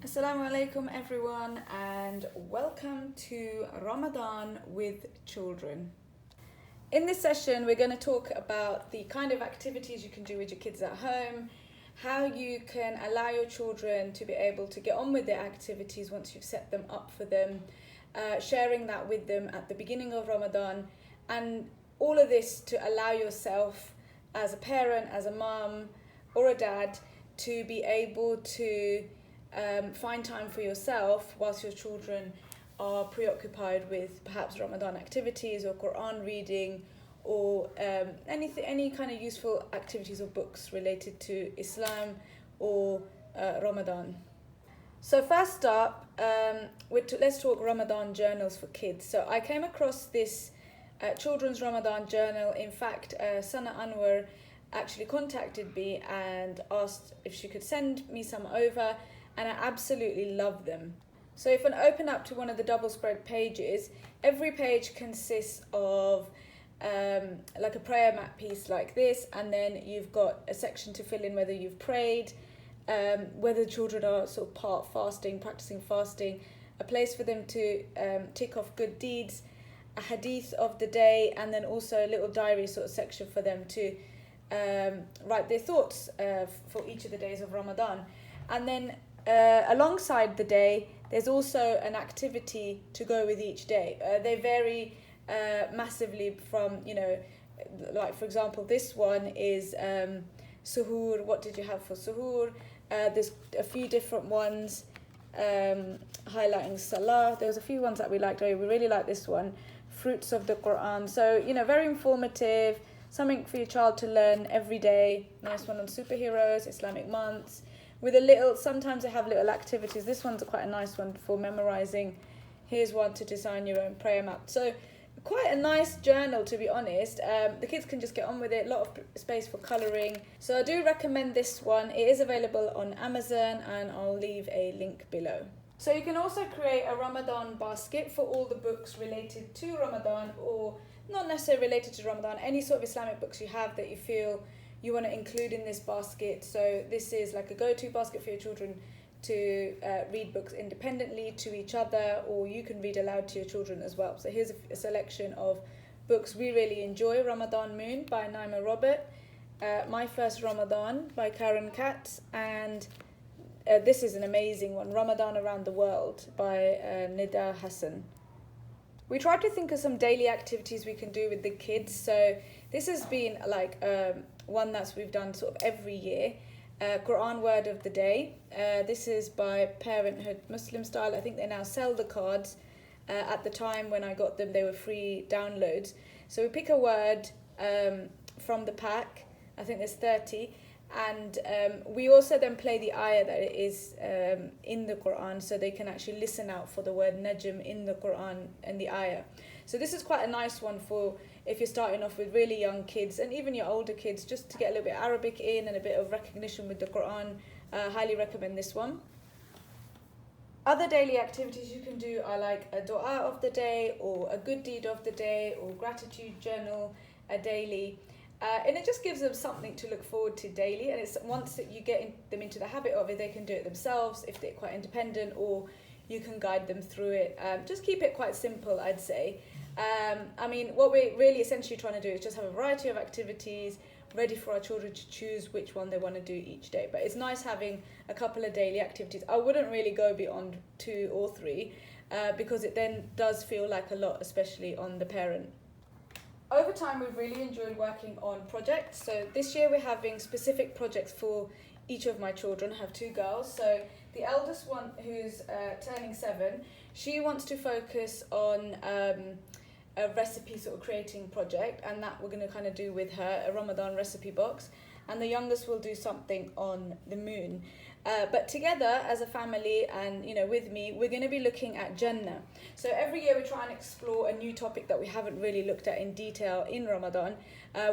Assalamu alaikum everyone, and welcome to Ramadan with children. In this session we're going to talk about the kind of activities you can do with your kids at home, how you can allow your children to be able to get on with their activities once you've set them up for them, sharing that with them at the beginning of Ramadan, and all of this to allow yourself as a parent, as a mum or a dad, to be able to find time for yourself whilst your children are preoccupied with perhaps Ramadan activities or Quran reading or any kind of useful activities or books related to Islam or Ramadan. So first up, let's talk Ramadan journals for kids. So I came across this children's Ramadan journal. In fact, Sana Anwar actually contacted me and asked if she could send me some over, and I absolutely love them. So if I open up to one of the double spread pages, every page consists of like a prayer mat piece like this, and then you've got a section to fill in whether you've prayed, whether the children are sort of part fasting, practicing fasting, a place for them to tick off good deeds, a hadith of the day, and then also a little diary sort of section for them to write their thoughts for each of the days of Ramadan. And then alongside the day, there's also an activity to go with each day. They vary massively from, like for example, this one is suhoor. What did you have for suhoor? There's a few different ones highlighting salah. There was a few ones that we liked. We really like this one, fruits of the Quran. So, very informative, something for your child to learn every day. Nice one on superheroes, Islamic months, with a little, sometimes they have little activities. This one's quite a nice one for memorizing. Here's one to design your own prayer map. So quite a nice journal, to be honest. The kids can just get on with it, a lot of space for colouring. So I do recommend this one. It is available on Amazon, and I'll leave a link below. So you can also create a Ramadan basket for all the books related to Ramadan, or not necessarily related to Ramadan, any sort of Islamic books you have that you feel you want to include in this basket. So this is like a go-to basket for your children to read books independently to each other, or you can read aloud to your children as well. So here's a selection of books we really enjoy: Ramadan Moon by Naima Robert, My First Ramadan by Karen Katz, and this is an amazing one, Ramadan Around the World by Nida Hassan. We tried to think of some daily activities we can do with the kids. So this has been like one that we've done sort of every year. Quran Word of the Day. This is by Parenthood Muslim Style. I think they now sell the cards. At the time when I got them, they were free downloads. So we pick a word from the pack. I think there's 30. And we also then play the ayah that it is in the Quran, so they can actually listen out for the word najm in the Quran and the ayah. So this is quite a nice one for if you're starting off with really young kids and even your older kids, just to get a little bit of Arabic in and a bit of recognition with the Quran. Highly recommend this one. Other daily activities you can do are like a dua of the day, or a good deed of the day, or gratitude journal, a daily. And it just gives them something to look forward to daily, and it's once that you get them into the habit of it, they can do it themselves if they're quite independent, or you can guide them through it. Just keep it quite simple, I'd say. What we're really essentially trying to do is just have a variety of activities ready for our children to choose which one they want to do each day. But it's nice having a couple of daily activities. I wouldn't really go beyond 2 or 3 because it then does feel like a lot, especially on the parent. Over time, we've really enjoyed working on projects. So this year we're having specific projects for each of my children. I have 2 girls. So the eldest one, who's turning 7, she wants to focus on a recipe sort of creating project, and that we're going to kind of do with her, a Ramadan recipe box. And the youngest will do something on the moon. But together as a family and with me, we're going to be looking at Jannah. So every year we try and explore a new topic that we haven't really looked at in detail in Ramadan.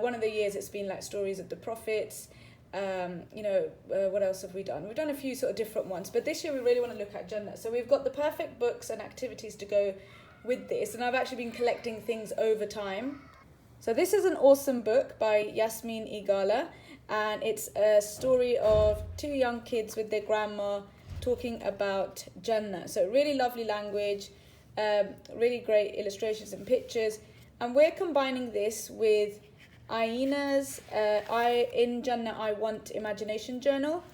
One of the years it's been like stories of the prophets. What else have we done? We've done a few sort of different ones, but this year we really want to look at Jannah. So we've got the perfect books and activities to go with this, and I've actually been collecting things over time. So this is an awesome book by Yasmin Igala, and it's a story of 2 young kids with their grandma talking about Jannah. So really lovely language, really great illustrations and pictures. And we're combining this with Aina's In Jannah I Want Imagination Journal.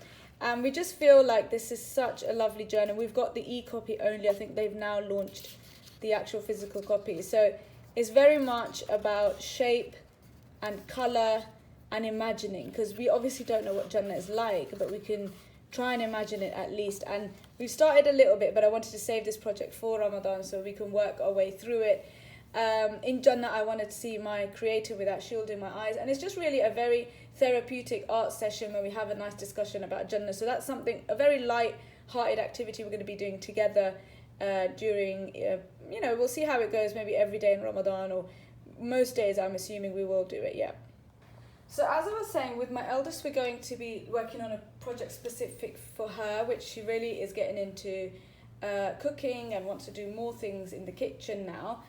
And we just feel like this is such a lovely journal. We've got the e-copy only. I think they've now launched the actual physical copy. So it's very much about shape and colour and imagining, because we obviously don't know what Jannah is like, but we can try and imagine it at least. And we've started a little bit, but I wanted to save this project for Ramadan so we can work our way through it. In Jannah, I wanted to see my creator without shielding my eyes, and it's just really a very therapeutic art session where we have a nice discussion about Jannah. So that's something, a very light-hearted activity we're going to be doing together during, we'll see how it goes, maybe every day in Ramadan, or most days I'm assuming we will do it, yeah. So as I was saying, with my eldest, we're going to be working on a project specific for her, which she really is getting into cooking and wants to do more things in the kitchen now.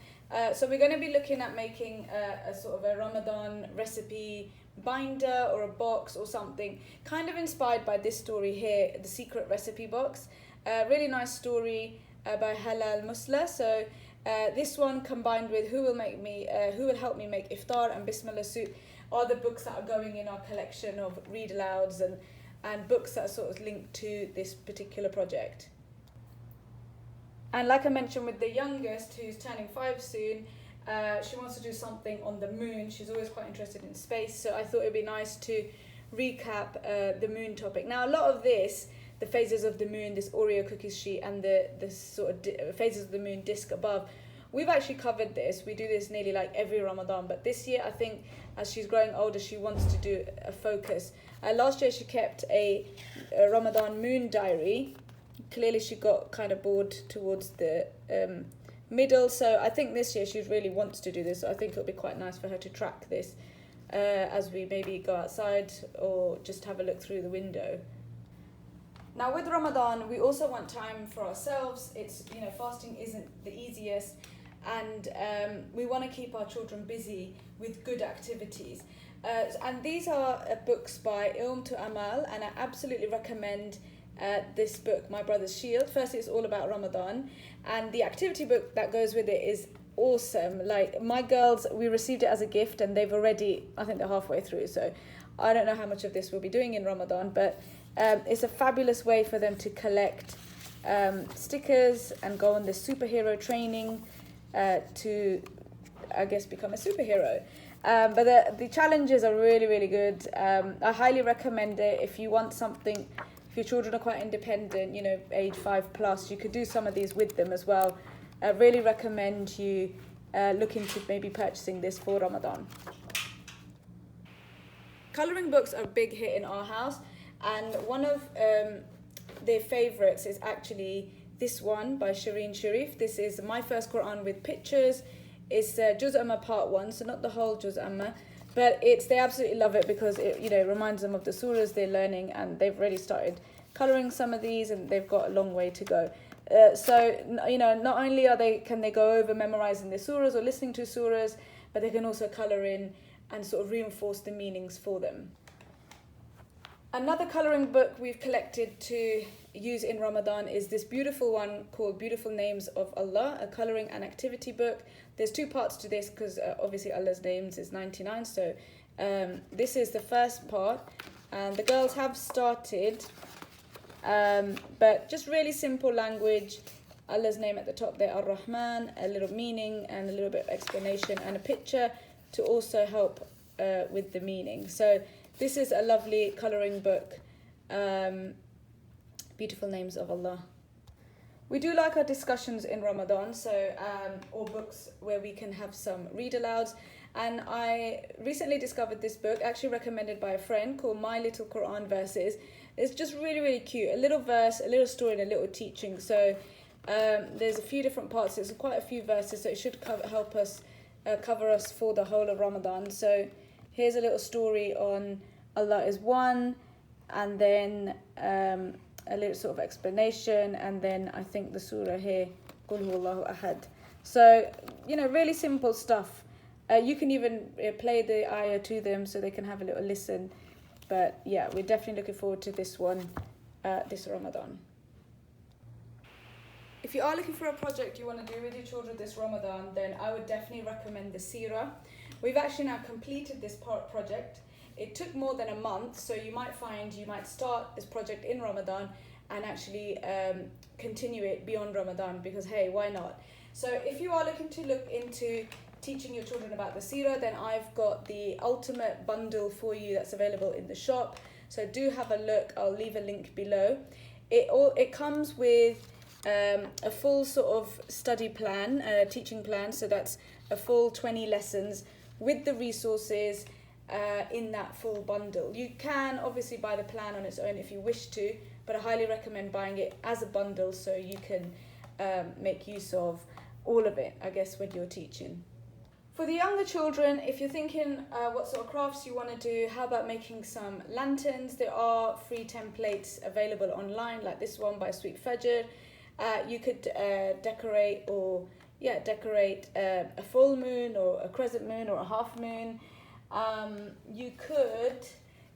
So we're going to be looking at making a sort of a Ramadan recipe binder or a box or something, kind of inspired by this story here, the secret recipe box. Really nice story by Halal Musla. So this one combined with Who Will Help Me Make Iftar and Bismillah Soup are the books that are going in our collection of read-alouds and books that are sort of linked to this particular project. And like I mentioned with the youngest, who's turning 5 soon, she wants to do something on the moon. She's always quite interested in space, so I thought it'd be nice to recap the moon topic. Now, a lot of this, the phases of the moon, this Oreo cookies sheet, and the sort of phases of the moon disc above, we've actually covered this. We do this nearly like every Ramadan, but this year, I think, as she's growing older, she wants to do a focus. Last year, she kept a Ramadan moon diary. Clearly, she got kind of bored towards the middle, so I think this year she really wants to do this. So I think it'll be quite nice for her to track this as we maybe go outside or just have a look through the window. Now, with Ramadan, we also want time for ourselves. It's, fasting isn't the easiest, and we want to keep our children busy with good activities. And these are books by Ilm to Amal, and I absolutely recommend this book, My Brother's Shield. Firstly, it's all about Ramadan, and the activity book that goes with it is awesome. Like, my girls, we received it as a gift, and they've already, I think they're halfway through, so I don't know how much of this we'll be doing in Ramadan, but it's a fabulous way for them to collect stickers and go on this superhero training to, I guess, become a superhero. But the challenges are really, really good. I highly recommend it if you want something. If your children are quite independent, age 5+, you could do some of these with them as well. I really recommend you look into maybe purchasing this for Ramadan. Colouring books are a big hit in our house, and one of their favourites is actually this one by Shireen Sharif. This is My First Quran with Pictures. It's Juz Amma Part 1, so not the whole Juz Amma. But they absolutely love it because it reminds them of the surahs they're learning, and they've already started colouring some of these, and they've got a long way to go. So not only can they go over memorising the surahs or listening to surahs, but they can also colour in and sort of reinforce the meanings for them. Another colouring book we've collected to use in Ramadan is this beautiful one called Beautiful Names of Allah, a colouring and activity book. There's 2 parts to this because obviously Allah's names is 99, so this is the first part, and the girls have started, but just really simple language. Allah's name at the top there, Ar-Rahman, a little meaning and a little bit of explanation and a picture to also help with the meaning. So this is a lovely colouring book, Beautiful Names of Allah. We do like our discussions in Ramadan, so or books where we can have some read-alouds. And I recently discovered this book, actually recommended by a friend, called My Little Quran Verses. It's just really, really cute. A little verse, a little story, and a little teaching. So there's a few different parts. There's quite a few verses, so it should help us cover us for the whole of Ramadan. So here's a little story on Allah is one, and then a little sort of explanation, and then I think the surah here, Qul Huwallahu Ahad. So, really simple stuff. You can even play the ayah to them so they can have a little listen. But yeah, we're definitely looking forward to this one this Ramadan. If you are looking for a project you want to do with your children this Ramadan, then I would definitely recommend the Seerah. We've actually now completed this project. It took more than a month, so you might find you might start this project in Ramadan and actually continue it beyond Ramadan, because hey, why not? So if you are looking to look into teaching your children about the Seerah, then I've got the ultimate bundle for you that's available in the shop. So do have a look. I'll leave a link below. It comes with a full sort of study plan, teaching plan. So that's a full 20 lessons with the resources in that full bundle. You can obviously buy the plan on its own if you wish to, but I highly recommend buying it as a bundle so you can make use of all of it, I guess, when you're teaching. For the younger children, if you're thinking what sort of crafts you want to do, how about making some lanterns? There are free templates available online, like this one by Sweet Fajr. You could decorate a full moon or a crescent moon or a half moon. You could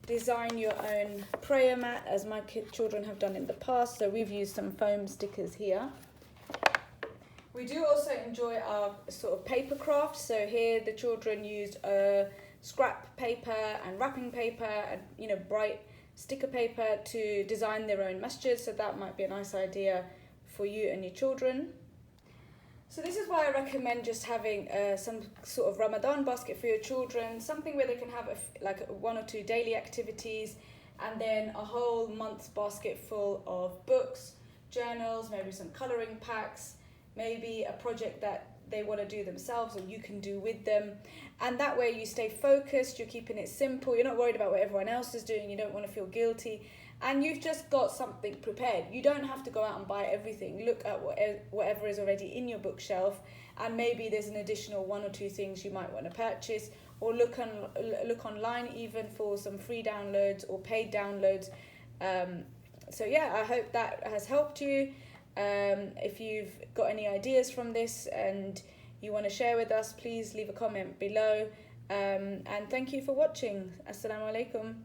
design your own prayer mat, as my children have done in the past. So we've used some foam stickers here. We do also enjoy our sort of paper craft. So here the children used scrap paper and wrapping paper and bright sticker paper to design their own masjid. So that might be a nice idea for you and your children. So this is why I recommend just having some sort of Ramadan basket for your children, something where they can have like 1 or 2 daily activities, and then a whole month's basket full of books, journals, maybe some colouring packs, maybe a project that they want to do themselves or you can do with them. And that way you stay focused, you're keeping it simple, you're not worried about what everyone else is doing, you don't want to feel guilty, and you've just got something prepared. You don't have to go out and buy everything. Look at whatever is already in your bookshelf, and maybe there's an additional 1 or 2 things you might want to purchase, or look online even for some free downloads or paid downloads. So yeah, I hope that has helped you. If you've got any ideas from this and you want to share with us, please leave a comment below. And thank you for watching. Assalamu alaikum.